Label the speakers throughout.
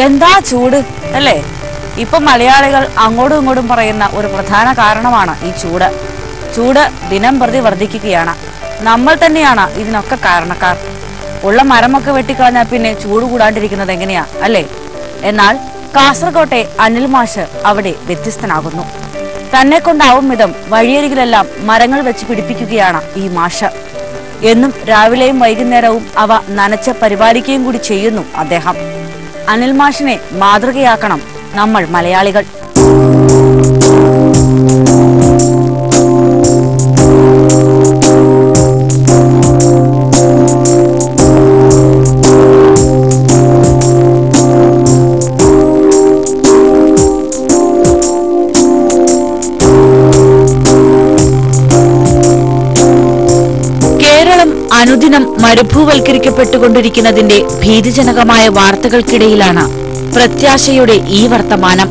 Speaker 1: എന്താ ചൂട് അല്ലേ? ഇപ്പൊ മലയാളികൾ അങ്ങോട്ടും ഇങ്ങോട്ടും പറയുന്ന ഒരു പ്രധാന കാരണമാണ് ഈ ചൂട്. ചൂട് ദിനം പ്രതി വർദ്ധിക്കുകയാണ്. നമ്മൾ തന്നെയാണ് ഇതിനൊക്കെ കാരണക്കാർ. ഉള്ള മരമൊക്കെ വെട്ടിക്കളഞ്ഞാൽ പിന്നെ ചൂട് കൂടാണ്ടിരിക്കുന്നത് എങ്ങനെയാ അല്ലേ? എന്നാൽ കാസർകോട്ടെ അനിൽ മാഷ് അവിടെ വ്യത്യസ്തനാകുന്നു. തന്നെ കൊണ്ടാവും വിധം വഴിയരികിലെല്ലാം മരങ്ങൾ വെച്ച് പിടിപ്പിക്കുകയാണ് ഈ മാഷ്. എന്നും രാവിലെയും വൈകുന്നേരവും അവ നനച്ച് പരിപാലിക്കുകയും കൂടി ചെയ്യുന്നു അദ്ദേഹം. അനിൽ മാഷിനെ മാതൃകയാക്കണം നമ്മൾ മലയാളികൾ. അനുദിനം മരുഭൂവൽക്കരിക്കപ്പെട്ടുകൊണ്ടിരിക്കുന്നതിന്റെ ഭീതിജനകമായ വാർത്തകൾക്കിടയിലാണ് പ്രത്യാശയുടെ ഈ വർത്തമാനം.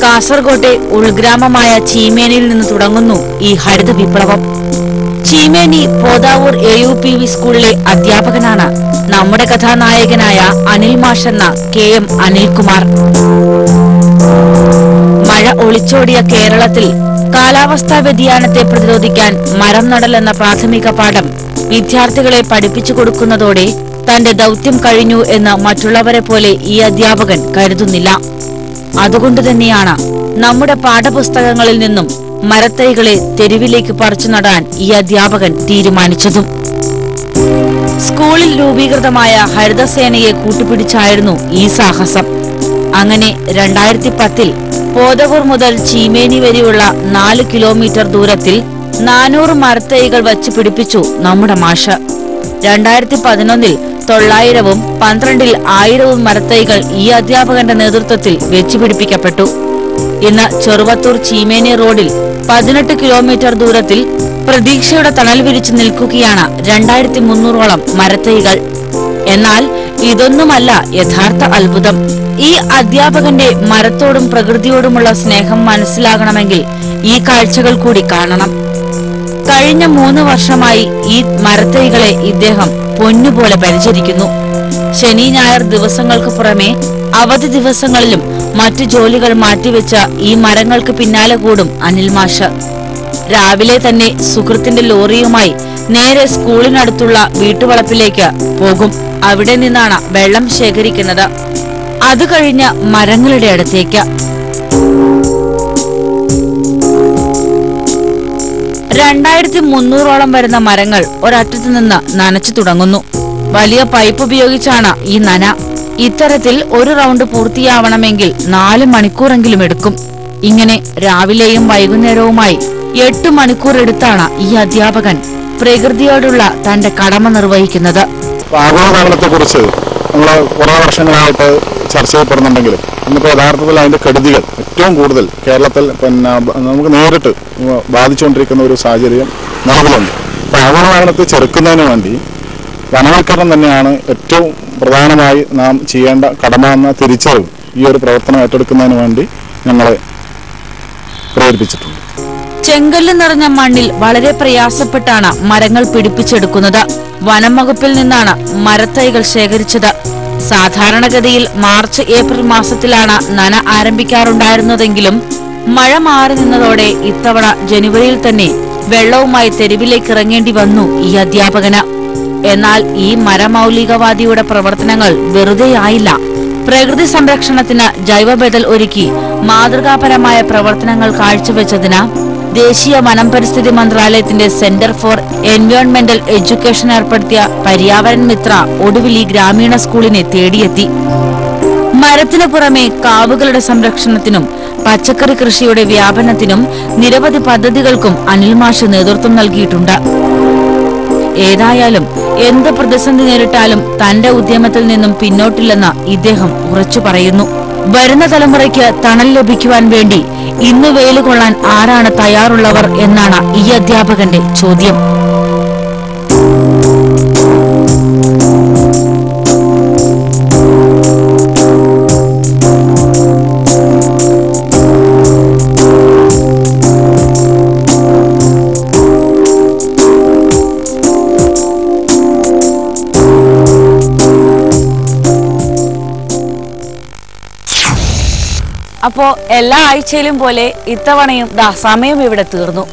Speaker 1: കാസർകോട്ടെ ഉൾഗ്രാമമായ ചീമേനിയിൽ നിന്ന് തുടങ്ങുന്നു ഈ ഹരിത വിപ്ലവം. ചീമേനി പോതാവൂർ AUPV സ്കൂളിലെ അധ്യാപകനാണ് നമ്മുടെ കഥാനായകനായ അനിൽ മാഷ് എന്ന KM അനിൽകുമാർ. മഴ ഒളിച്ചോടിയ കേരളത്തിൽ കാലാവസ്ഥാ വ്യതിയാനത്തെ പ്രതിരോധിക്കാൻ മരം നടൽ എന്ന പ്രാഥമിക പാഠം വിദ്യാർത്ഥികളെ പഠിപ്പിച്ചു കൊടുക്കുന്നതോടെ തന്റെ ദൗത്യം കഴിഞ്ഞു എന്ന് മറ്റുള്ളവരെ പോലെ ഈ അധ്യാപകൻ കരുതുന്നില്ല. അതുകൊണ്ട് തന്നെയാണ് നമ്മുടെ പാഠപുസ്തകങ്ങളിൽ നിന്നും മരത്തൈകളെ തെരുവിലേക്ക് പറിച്ചു നടാൻ ഈ അധ്യാപകൻ തീരുമാനിച്ചതും. സ്കൂളിൽ രൂപീകൃതമായ ഹരിതസേനയെ കൂട്ടുപിടിച്ചായിരുന്നു ഈ സാഹസം. അങ്ങനെ 2010 പോതവൂർ മുതൽ ചീമേനി വരെയുള്ള 4 കിലോമീറ്റർ ദൂരത്തിൽ 400 മരത്തൈകൾ വച്ച് പിടിപ്പിച്ചു നമ്മുടെ മാഷ്. 2011 900-ഉം 12-ൽ 1000-ഉം മരത്തൈകൾ ഈ അധ്യാപകന്റെ നേതൃത്വത്തിൽ വെച്ചുപിടിപ്പിക്കപ്പെട്ടു. ഇന്ന് ചെറുവത്തൂർ ചീമേനി റോഡിൽ 18 കിലോമീറ്റർ ദൂരത്തിൽ പ്രതീക്ഷയുടെ തണൽ വിരിച്ചു നിൽക്കുകയാണ് 2300-ഓളം മരത്തൈകൾ. എന്നാൽ ഇതൊന്നുമല്ല യഥാർത്ഥ അത്ഭുതം. ഈ അധ്യാപകന്റെ മരത്തോടും പ്രകൃതിയോടുമുള്ള സ്നേഹം മനസ്സിലാകണമെങ്കിൽ ഈ കാഴ്ചകൾ കൂടി കാണണം. കഴിഞ്ഞ 3 വർഷമായി ഈ മരത്തൈകളെ ഇദ്ദേഹം പൊന്നുപോലെ പരിചരിക്കുന്നു. ശനി ഞായർ ദിവസങ്ങൾക്ക് പുറമെ അവധി ദിവസങ്ങളിലും മറ്റു ജോലികൾ മാറ്റിവെച്ച ഈ മരങ്ങൾക്ക് പിന്നാലെ കൂടും അനിൽ മാഷ്. രാവിലെ തന്നെ സുഹൃത്തിന്റെ ലോറിയുമായി നേരെ സ്കൂളിനടുത്തുള്ള വീട്ടുവളപ്പിലേക്ക് പോകും. അവിടെ നിന്നാണ് വെള്ളം ശേഖരിക്കുന്നത്. അത് കഴിഞ്ഞ് മരങ്ങളുടെ അടുത്തേക്ക്. 2300-ഓളം വരുന്ന മരങ്ങൾ ഒരറ്റത്തു നിന്ന് നനച്ചു തുടങ്ങുന്നു. വലിയ പൈപ്പ് ഉപയോഗിച്ചാണ് ഈ നന. ഇത്തരത്തിൽ ഒരു റൗണ്ട് പൂർത്തിയാവണമെങ്കിൽ 4 മണിക്കൂറെങ്കിലും എടുക്കും. ഇങ്ങനെ രാവിലെയും വൈകുന്നേരവുമായി 8 മണിക്കൂർ എടുത്താണ് ഈ അധ്യാപകൻ പ്രകൃതിയോടുള്ള തന്റെ കടമ നിർവഹിക്കുന്നത്.
Speaker 2: ആഗോളതാപനത്തെ കുറിച്ച് നമ്മൾ കുറെ വർഷങ്ങളായിട്ട് ചർച്ച ചെയ്യപ്പെടുന്നുണ്ടെങ്കിലും ഇന്നിപ്പോൾ യഥാർത്ഥത്തിൽ അതിന്റെ കെടുതികൾ ഏറ്റവും കൂടുതൽ കേരളത്തിൽ നമുക്ക് നേരിട്ട് ബാധിച്ചുകൊണ്ടിരിക്കുന്ന ഒരു സാഹചര്യം നിലവിലുണ്ട്. അപ്പോൾ ആഗോളതാപനത്തെ ചെറുക്കുന്നതിന് വേണ്ടി വനവൽക്കരണം തന്നെയാണ് ഏറ്റവും പ്രധാനമായി നാം ചെയ്യേണ്ട കടമ എന്ന തിരിച്ചറിവ് ഈ ഒരു പ്രവർത്തനം ഏറ്റെടുക്കുന്നതിന് വേണ്ടി ഞങ്ങളെ പ്രേരിപ്പിച്ചിട്ടുണ്ട്.
Speaker 1: ചെങ്കല്ല് നിറഞ്ഞ മണ്ണിൽ വളരെ പ്രയാസപ്പെട്ടാണ് മരങ്ങൾ പിടിപ്പിച്ചെടുക്കുന്നത്. വനം വകുപ്പിൽ നിന്നാണ് മരത്തൈകൾ ശേഖരിച്ചത്. സാധാരണഗതിയിൽ മാർച്ച് ഏപ്രിൽ മാസത്തിലാണ് നന ആരംഭിക്കാറുണ്ടായിരുന്നതെങ്കിലും മഴ മാറി നിന്നതോടെ ഇത്തവണ ജനുവരിയിൽ തന്നെ വെള്ളവുമായി തെരുവിലേക്ക് ഇറങ്ങേണ്ടി വന്നു ഈ അധ്യാപകന്. എന്നാൽ ഈ മരമൗലികവാദിയുടെ പ്രവർത്തനങ്ങൾ വെറുതെയായില്ല. പ്രകൃതി സംരക്ഷണത്തിന് ജൈവബദൽ ഒരുക്കി മാതൃകാപരമായ പ്രവർത്തനങ്ങൾ കാഴ്ചവെച്ചതിന് ദേശീയ വനം പരിസ്ഥിതി മന്ത്രാലയത്തിന്റെ സെന്റർ ഫോർ എൻവയോൺമെന്റൽ എഡ്യൂക്കേഷൻ ഏർപ്പെടുത്തിയ പര്യാവരൺ മിത്ര ഒടുവിൽ ഈ ഗ്രാമീണ സ്കൂളിനെ തേടിയെത്തി. മരത്തിനു പുറമെ കാവുകളുടെ സംരക്ഷണത്തിനും പച്ചക്കറി കൃഷിയുടെ വ്യാപനത്തിനും നിരവധി പദ്ധതികൾക്കും അനിൽ മാഷ് നേതൃത്വം നൽകിയിട്ടുണ്ട്. ഏതായാലും എന്ത് പ്രതിസന്ധി നേരിട്ടാലും തന്റെ ഉദ്യമത്തിൽ നിന്നും പിന്നോട്ടില്ലെന്ന് ഇദ്ദേഹം ഉറച്ചു പറയുന്നു. വരുന്ന തലമുറയ്ക്ക് തണൽ ലഭിക്കുവാൻ വേണ്ടി ഇന്ന് വെയിൽ കൊള്ളാൻ ആരാണ് തയ്യാറുള്ളവർ എന്നാണ് ഈ അധ്യാപകന്റെ ചോദ്യം. അപ്പോ എല്ലാ ആഴ്ചയിലും പോലെ ഇത്തവണയും സമയം ഇവിടെ തീർന്നു.